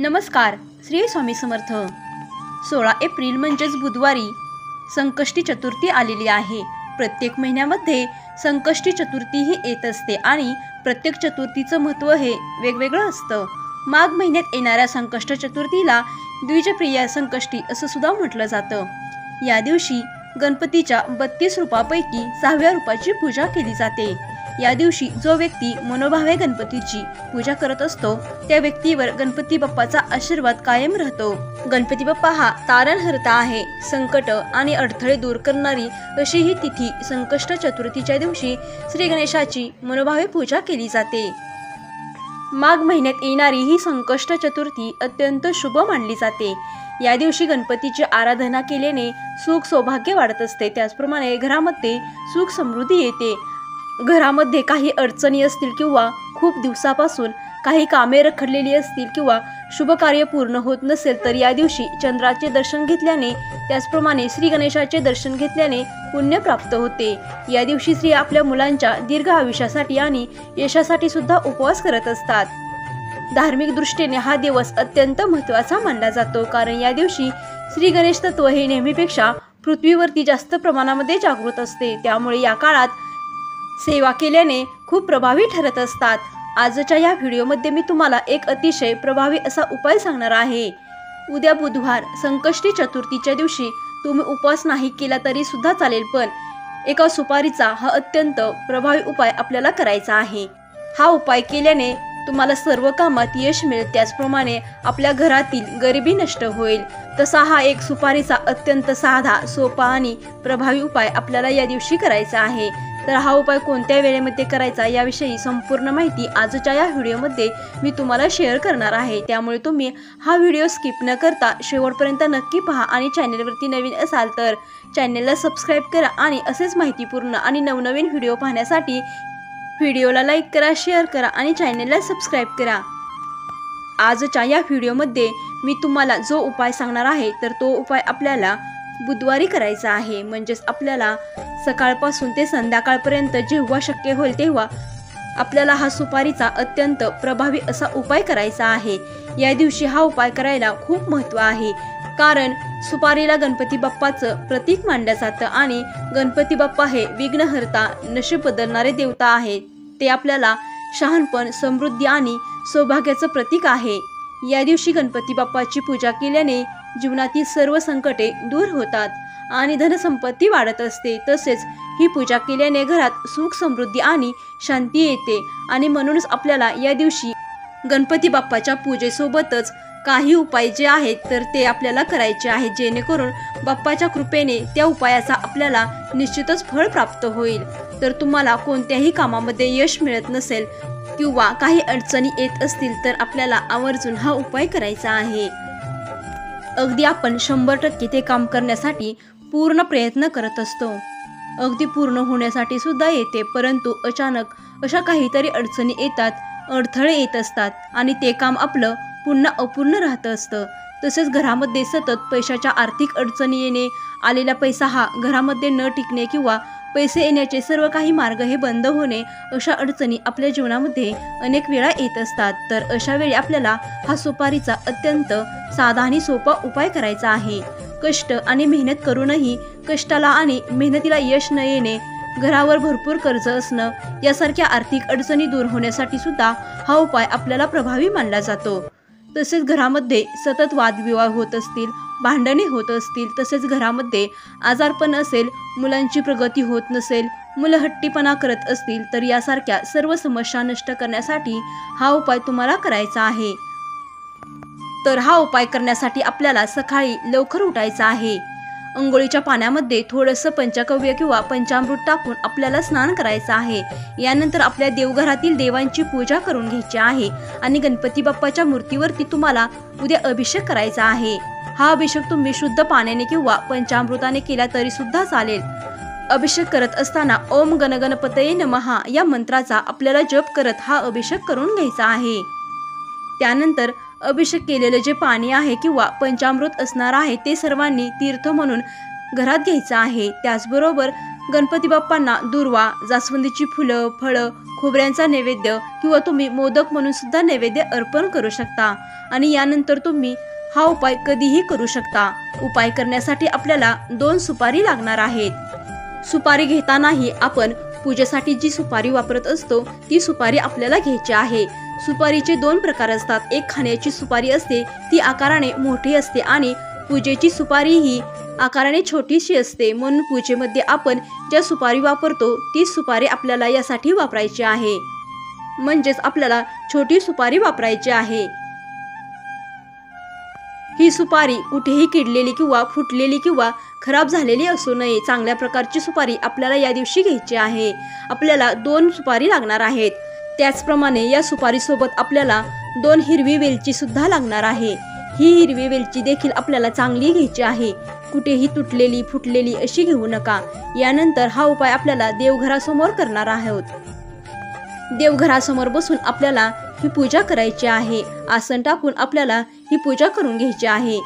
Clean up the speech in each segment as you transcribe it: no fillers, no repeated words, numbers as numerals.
नमस्कार. श्री स्वामी समर्थ. 16 एप्रिल म्हणजेच बुधवारी संकष्टी चतुर्थी आलेली आहे. प्रत्येक महिन्यामध्ये संकष्टी चतुर्थी ही येत असते आणि प्रत्येक चतुर्थीचं महत्त्व हे वेगवेगळं असतं. माघ महिन्यात येणाऱ्या संकष्ट चतुर्थीला द्विजप्रिया संकष्टी असं सुद्धा म्हटलं जातं. या दिवशी गणपतीच्या 32 रूपापैकी 6व्या रूपाची पूजा केली जाते. या दिवशी जो व्यक्ती मनोभावे गणपतीची पूजा करत असतो त्या व्यक्तीवर गणपती बाप्पाचा आशीर्वाद कायम राहतो. गणपती बाप्पा हा तारणहर्ता आहे. संकट आणि अडथळे दूर करणारी अशी ही तिथी संकष्ट चतुर्थीच्या दिवशी श्री गणेशाची मनोभावे पूजा केली जाते. माघ महिन्यात येणारी ही संकष्ट चतुर्थी अत्यंत शुभ मानली जाते. या दिवशी गणपतीची आराधना केल्याने सुख सौभाग्य वाढत असते. त्याचप्रमाणे घरामध्ये सुख समृद्धी येते. घरामध्ये काही अडचणी असतील किंवा खूप दिवसापासून काही कामे रखडलेली असतील किंवा शुभ कार्य पूर्ण होत नसेल तर या दिवशी चंद्राचे दर्शन घेतल्याने त्याचप्रमाणे श्री गणेशाचे दर्शन घेतल्याने पुण्य प्राप्त होते. या दिवशी स्त्री आपल्या मुलांच्या दीर्घ आयुष्यासाठी आणि यशासाठी सुद्धा उपवास करत असतात. धार्मिक दृष्टीने हा दिवस अत्यंत महत्त्वाचा मानला जातो, कारण या दिवशी श्री गणेश तत्व हे नेहमीपेक्षा पृथ्वीवरती जास्त प्रमाणामध्ये जागृत असते. त्यामुळे या काळात सेवा केल्याने खूप प्रभावी ठरत असतात. आजच्या या व्हिडिओमध्ये मी तुम्हाला एक अतिशय प्रभावी असा उपाय सांगणार आहे. उद्या बुधवार संकष्टी चतुर्थीच्या दिवशी तुम्ही उपवास नाही केला तरी सुद्धा चालेल, पण एका सुपारीचा हा अत्यंत प्रभावी उपाय आपल्याला करायचा आहे. हा उपाय केल्याने तुम्हाला सर्व कामात यश मिळेल. त्याचप्रमाणे आपल्या घरातील गरिबी नष्ट होईल. तसा हा एक सुपारीचा अत्यंत साधा, सोपा आणि प्रभावी उपाय आपल्याला या दिवशी करायचा आहे. तर हा उपाय कोणत्या वेळेमध्ये करायचा याविषयी संपूर्ण माहिती आजच्या या व्हिडिओमध्ये मी तुम्हाला शेअर करणार आहे. त्यामुळे तुम्ही हा व्हिडिओ स्किप न करता शेवटपर्यंत नक्की पहा आणि चॅनलवरती नवीन असाल तर चॅनलला सबस्क्राईब करा आणि असेच माहितीपूर्ण आणि नवनवीन व्हिडिओ पाहण्यासाठी व्हिडिओला लाईक करा, शेअर करा आणि चॅनलला सबस्क्राईब करा. आजच्या या व्हिडिओमध्ये मी तुम्हाला जो उपाय सांगणार आहे तर तो उपाय आपल्याला बुधवारी करायचा आहे. म्हणजेच आपल्याला सकाळपासून ते संध्याकाळपर्यंत जेव्हा शक्य होईल तेव्हा आपल्याला हा सुपारीचा अत्यंत प्रभावी असा उपाय करायचा आहे. या दिवशी हा उपाय करायला खूप महत्त्व आहे, कारण सुपारीला गणपती बाप्पाचं प्रतीक मानलं जातं आणि गणपती बाप्पा हे विघ्नहर्ता, नशीब बदलणारे देवता आहेत. ते आपल्याला शहाणपण, समृद्धी आणि सौभाग्याचं प्रतीक आहे. या दिवशी गणपती बाप्पाची पूजा केल्याने जीवनातील सर्व संकटे दूर होतात आणि धनसंपत्ती वाढत असते. तसेच ही पूजा केल्याने घरात सुख, समृद्धी आणि शांती येते आणि म्हणूनच आपल्याला या दिवशी गणपती बाप्पाच्या पूजेसोबतच काही उपाय जे आहेत तर ते आपल्याला करायचे आहेत, जेणेकरून बाप्पाच्या कृपेने त्या उपायाचा आपल्याला निश्चितच फळ प्राप्त होईल. तर तुम्हाला कोणत्याही कामामध्ये यश मिळत नसेल किंवा काही अडचणी येत असतील तर आपल्याला आवर्जून हा उपाय करायचा आहे. अगदी आपण 100% ते काम करण्यासाठी पूर्ण प्रयत्न करत असतो. अगदी पूर्ण होण्यासाठी सुद्धा येते, परंतु अचानक अशा काहीतरी अडचणी येतात, अडथळे येत असतात आणि ते काम आपलं पुन्हा अपूर्ण राहतं असतं. तसेच घरामध्ये सतत पैशाच्या आर्थिक अडचणी येणे, आलेला पैसा हा घरामध्ये न टिकणे किंवा पैसे येण्याचे सर्व काही मार्ग हे बंद होणे, अशा अडचणी आपल्या जीवनामध्ये अनेक वेळा येत असतात. तर अशा वेळी आपल्याला हा सुपारीचा अत्यंत साधा आणि सोपा उपाय करायचा आहे. कष्ट आणि मेहनत करूनही कष्टाला आणि मेहनतीला यश न येणे, घरावर भरपूर कर्ज असणं यासारख्या आर्थिक अडचणी दूर होण्यासाठी सुद्धा हा उपाय आपल्याला प्रभावी मानला जातो. तसेच घरामध्ये सतत वादविवाद होत असतील, भांडणे होत असतील, तसेच घरामध्ये आजारपण असेल, मुलांची प्रगती होत नसेल, मुलं हट्टीपणा करत असतील तर यासारख्या सर्व समस्या नष्ट करण्यासाठी हा उपाय तुम्हाला करायचा आहे. तर हा उपाय करण्यासाठी आपल्याला सकाळी लवकर उठायचं आहे. अंघोळीच्या पाण्यामध्ये थोडंसं पंचगव्य किंवा पंचामृत टाकून आपल्याला स्नान करायचं आहे. यानंतर आपल्या देवघरातील देवांची पूजा करून घ्यायची आहे आणि गणपती बाप्पाच्या मूर्तीवरती तुम्हाला उद्या अभिषेक करायचा आहे. हा अभिषेक तुम्ही शुद्ध पाण्याने किंवा पंचामृताने केला तरी सुद्धा चालेल. अभिषेक करत असताना ओम गणगणपतये नमः या मंत्राचा आपल्याला जप करत हा अभिषेक करून घ्यायचा आहे. त्यानंतर अभिषेक केलेलं जे पाणी आहे किंवा पंचामृत असणार आहे ते सर्वांनी तीर्थ म्हणून घरात घ्यायचं आहे. त्याचबरोबर गणपती बाप्पांना दुर्वा, जास्वंदीची फुलं, फळं, खोबऱ्यांचा नैवेद्य किंवा तुम्ही मोदक म्हणून सुद्धा नैवेद्य अर्पण करू शकता आणि यानंतर तुम्ही हा उपाय कधीही करू शकता। उपाय करण्यासाठी आपल्याला 2 सुपारी लागणार आहेत। सुपारी घेतानाही आपण पूजेसाठी जी सुपारी वापरत असतो ती सुपारी आपल्याला घ्यायची आहे। सुपारीचे 2 प्रकार असतात। एक खाण्याची सुपारी असते, ती आकाराने मोठी असते आणि पूजेची सुपारी ही आकाराने छोटीशी असते। म्हणून पूजेमध्ये आपण ज्या सुपारी वापरतो ती सुपारी आपल्याला यासाठी वापरायची आहे, म्हणजेच आपल्याला छोटी सुपारी वापरायची आहे। ही सुपारी कुठेही किडलेली किंवा फुटलेली किंवा खराब झालेली असू नये। चांगल्या प्रकारची सुपारी आपल्याला या दिवशी घ्यायची आहे। आपल्याला 2 सुपारी लागणार आहेत। त्याचप्रमाणे या सुपारीसोबत आपल्याला 2 हिरवी वेलची सुद्धा लागणार आहे। ही हिरवी वेलची देखील आपल्याला चांगली घ्यायची आहे, कुठेही तुटलेली फुटलेली अशी घेऊ नका। यानंतर हा उपाय आपल्याला देवघरासमोर करणार आहोत। देवघरासमोर बसून आपल्याला ही पूजा करायची आहे। आसन टाकून आपल्याला ही पूजा करून घ्यायची आहे।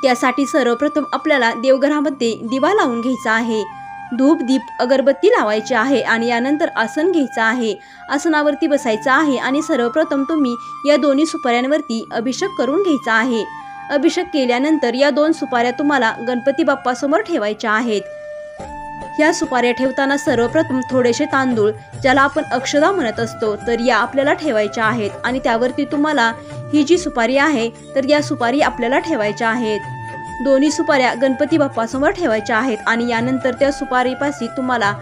त्यासाठी सर्वप्रथम आपल्याला देवघरामध्ये दिवा लावून घ्यायचा आहे। धूप, दीप, अगरबत्ती लावायची आहे आणि यानंतर आसन घ्यायचं आहे। आसनावरती बसायचं आहे आणि सर्वप्रथम तुम्ही या 2 सुपाऱ्यांवरती अभिषेक करून घ्यायचा आहे। अभिषेक केल्यानंतर या 2 सुपाऱ्या तुम्हाला गणपती बाप्पा समोर ठेवायच्या आहेत। या सुपाऱ्या ठेवताना सर्वप्रथम थोडेसे तांदूळ, ज्याला आपण अक्षदा म्हणत असतो, तर या आपल्याला ठेवायच्या आहेत आणि त्यावरती तुम्हाला ही जी सुपारी आहे तर या सुपारी आपल्याला ठेवायच्या आहेत। 2 सुपाऱ्या गणपती बाप्पा समोर ठेवायच्या आहेत आणि यानंतर त्या सुपारीपाशी तुम्हाला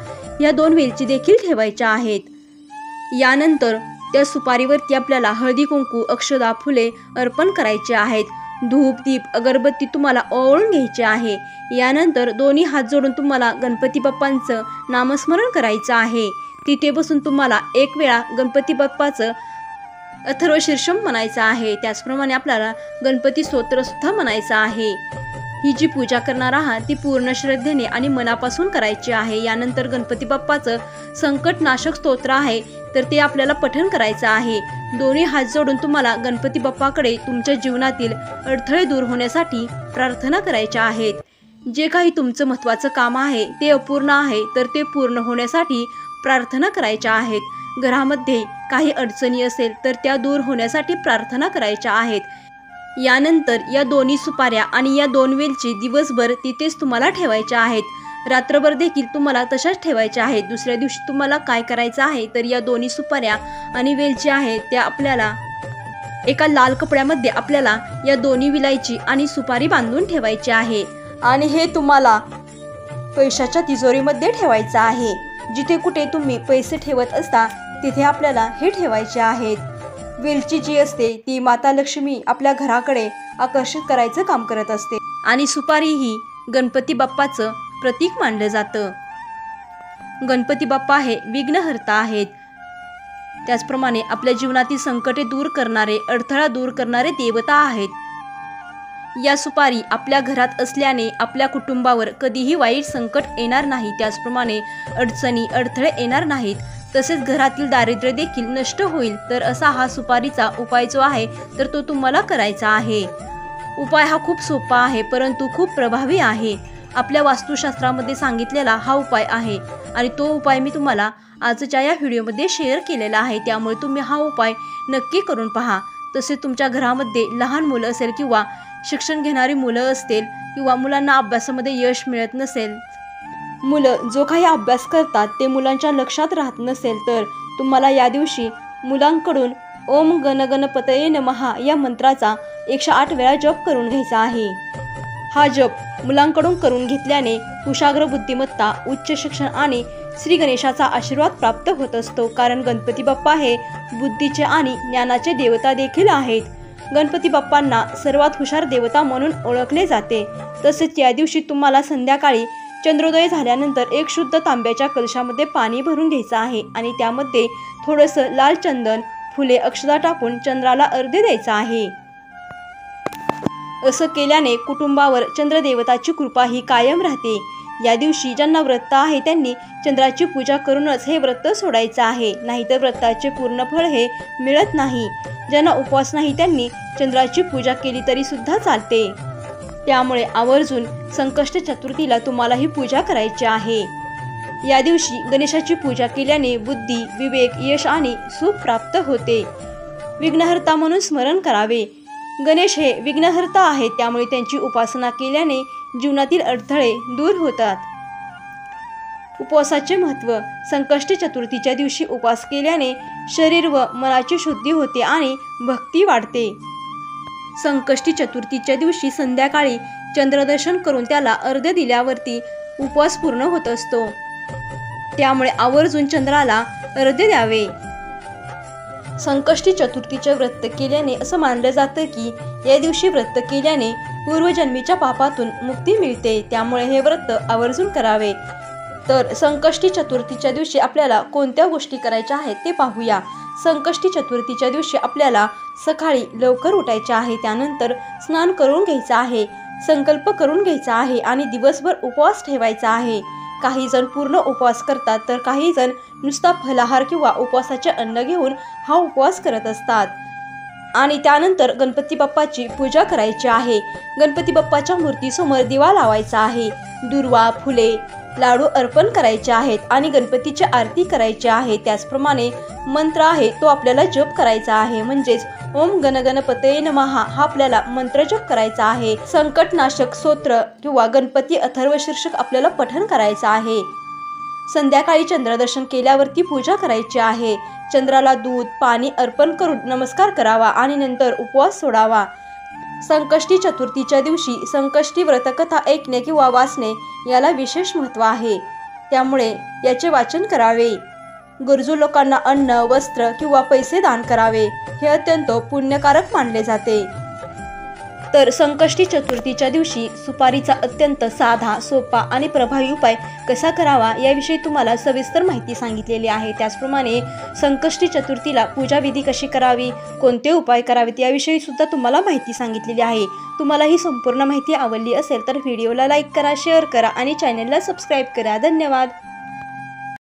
या 2 वेलची देखील ठेवायच्या आहेत। यानंतर त्या सुपारीवरती आपल्याला हळदी, कुंकू, अक्षदा, फुले अर्पण करायचे आहेत। धूप, दीप, अगरबत्ती तुम्हाला ओवाळून घ्यायची आहे। यानंतर दोन्ही हात जोडून तुम्हाला गणपती बाप्पांचं नामस्मरण करायचं आहे। तिथे बसून तुम्हाला 1 वेळा गणपती बाप्पाचं अथर्वशीर्षम म्हणायचं आहे। त्याचप्रमाणे आपल्याला गणपती स्तोत्र सुद्धा म्हणायचं आहे। ही जी पूजा करणार आहात ती पूर्ण श्रद्धेने आणि मनापासून करायची आहे। यानंतर गणपती बाप्पाचं संकटनाशक स्तोत्र आहे तर ते आपल्याला पठण करायचं आहे। दोन्ही हात जोडून तुम्हाला गणपती बाप्पाकडे तुमच्या जीवनातील अडथळे दूर होण्यासाठी प्रार्थना करायच्या आहेत। जे काही तुमचं महत्त्वाचं काम आहे ते अपूर्ण आहे तर ते पूर्ण होण्यासाठी प्रार्थना करायच्या आहेत। घरामध्ये काही अडचणी असेल तर त्या दूर होण्यासाठी प्रार्थना करायच्या आहेत। यानंतर या 2 सुपाऱ्या आणि या 2 वेलची दिवसभर तिथेच तुम्हाला ठेवायच्या आहेत। रात्रभर देखील तुम्हाला तशाच ठेवायच्या आहेत। दुसऱ्या दिवशी तुम्हाला काय करायचं आहे तर या 2 सुपाऱ्या आणि वेलची आहेत त्या आपल्याला एका लाल कपड्यामध्ये आपल्याला या 2 विलायची आणि सुपारी बांधून ठेवायची आहे आणि हे तुम्हाला पैशाच्या तिजोरीमध्ये ठेवायचं आहे। जिथे कुठे तुम्ही पैसे ठेवत असता तिथे आपल्याला हे ठेवायचे आहेत। वेलची जी असते ती माता लक्ष्मी आपल्या घराकडे आकर्षित करायचं काम करत असते आणि सुपारी ही गणपती बाप्पाचं प्रतीक मानलं जातं। गणपती बाप्पा हे विघ्नहर्ता आहेत। त्याचप्रमाणे आपल्या जीवनातील संकटे दूर करणारे, अडथळा दूर करणारे देवता आहेत। या सुपारी आपल्या घरात असल्याने आपल्या कुटुंबावर कधीही वाईट संकट येणार नाही। त्याचप्रमाणे अडचणी, अडथळे येणार नाहीत। तसेच घरातील दारिद्र्य देखील नष्ट होईल। तर असा हा सुपारीचा उपाय जो आहे तर तो तुम्हाला करायचा आहे। उपाय हा खूप सोपा आहे परंतु खूप प्रभावी आहे। आपल्या वास्तुशास्त्रामध्ये सांगितलेला हा उपाय आहे आणि तो उपाय मी तुम्हाला आजच्या या व्हिडिओमध्ये शेअर केलेला आहे। त्यामुळे तुम्ही हा उपाय नक्की करून पहा। तसेच तुमच्या घरामध्ये लहान मुलं असेल किंवा शिक्षण घेणारी मुलं असतील किंवा मुलांना अभ्यासामध्ये यश मिळत नसेल, मुलं जो काही अभ्यास करतात ते मुलांच्या लक्षात राहत नसेल तर तुम्हाला या दिवशी मुलांकडून ओम गण गणपतये नमः या मंत्राचा 108 वेळा जप करून घ्यायचा आहे। हा जप मुलांकडून करून घेतल्याने कुशाग्र बुद्धिमत्ता, उच्च शिक्षण आणि श्री गणेशाचा आशीर्वाद प्राप्त होत असतो। कारण गणपती बाप्पा हे बुद्धीचे आणि ज्ञानाचे देवता देखील आहेत। गणपती बाप्पांना सर्वात हुशार देवता म्हणून ओळखले जाते। तसेच या दिवशी तुम्हाला संध्याकाळी चंद्रोदय झाल्यानंतर 1 शुद्ध तांब्याच्या कलशामध्ये पाणी भरून घ्यायचं आहे आणि त्यामध्ये थोडंसं लाल चंदन, फुले, अक्षता टाकून चंद्राला अर्घ्य द्यायचं आहे। असं केल्याने कुटुंबावर चंद्रदेवताची कृपा ही कायम राहते। या दिवशी ज्यांना व्रत आहे त्यांनी चंद्राची पूजा करूनच हे व्रत सोडायचं आहे, नाहीतर व्रताचे पूर्ण फळ हे मिळत नाही। ज्यांना उपवास नाही त्यांनी चंद्राची पूजा केली तरी सुद्धा चालते। त्यामुळे आवर्जून संकष्ट चतुर्थीला तुम्हाला ही पूजा करायची आहे। या दिवशी गणेशाची पूजा केल्याने बुद्धी, विवेक, यश आणि सुख प्राप्त होते. विघ्नहर्ता म्हणून स्मरण करावे. गणेश हे विघ्नहर्ता आहेत, त्यामुळे त्यांची उपासना केल्याने जीवनातील अडथळे दूर होतात. उपवासाचे महत्त्व. संकष्टी चतुर्थीच्या दिवशी उपवास केल्याने शरीर व मनाची शुद्धी होते आणि भक्ती वाढते. संकष्टी चतुर्थीच्या दिवशी संध्याकाळी चंद्रदर्शन करून त्याला अर्घ्य दिल्यावरती उपवास पूर्ण होत असतो. त्यामुळे आवर्जून चंद्राला अर्घ्य द्यावे. संकष्टी चतुर्थीचे व्रत केल्याने असं मानलं जातं की या दिवशी व्रत केल्याने पूर्वजन्मीच्या पापातून मुक्ती मिळते. त्यामुळे हे व्रत आवर्जून करावे. तर संकष्टी चतुर्थीच्या दिवशी आपल्याला कोणत्या गोष्टी करायच्या आहेत ते पाहूया. संकष्टी चतुर्थीच्या दिवशी आपल्याला सकाळी लवकर उठायचे आहे. त्यानंतर स्नान करून घ्यायचं आहे, संकल्प करून घ्यायचा आहे आणि दिवसभर उपवास ठेवायचा आहे. काही जण पूर्ण उपवास करतात, तर काही जण नुसता फलाहार किंवा उपवासाचे अन्न घेऊन हा उपवास करत असतात. आणि त्यानंतर गणपती बाप्पाची पूजा करायची आहे. गणपती बाप्पाच्या मूर्तीसमोर दिवा लावायचा आहे. दुर्वा, फुले, लाडू अर्पण करायचे आहेत आणि गणपतीची आरती करायची आहे. त्याचप्रमाणे मंत्र आहे तो आपल्याला जप करायचा आहे, म्हणजेच ओम गणगणपतये नमः हा आपल्याला मंत्र जप करायचा आहे. संकटनाशक स्तोत्र किंवा गणपती अथर्व शीर्षक आपल्याला पठण करायचं आहे. संध्याकाळी चंद्रदर्शन केल्यावरती पूजा करायची आहे. चंद्राला दूध, पाणी अर्पण करून नमस्कार करावा आणि नंतर उपवास सोडावा. संकष्टी चतुर्थीच्या दिवशी संकष्टी व्रतकथा ऐकणे किंवा वाचणे याला विशेष महत्त्व आहे. त्यामुळे याचे वाचन करावे. गरजू लोकांना अन्न, वस्त्र किंवा पैसे दान करावे. हे अत्यंत पुण्यकारक मानले जाते. तर संकष्टी चतुर्थीच्या दिवशी सुपारीचा अत्यंत साधा, सोपा आणि प्रभावी उपाय कसा करावा याविषयी तुम्हाला सविस्तर माहिती सांगितलेली आहे. त्याचप्रमाणे संकष्टी चतुर्थीला पूजाविधी कशी करावी, कोणते उपाय करावेत याविषयी सुद्धा तुम्हाला माहिती सांगितलेली आहे. तुम्हाला ही संपूर्ण माहिती आवडली असेल तर व्हिडिओला लाईक करा, शेअर करा आणि चॅनलला सबस्क्राईब करा. धन्यवाद.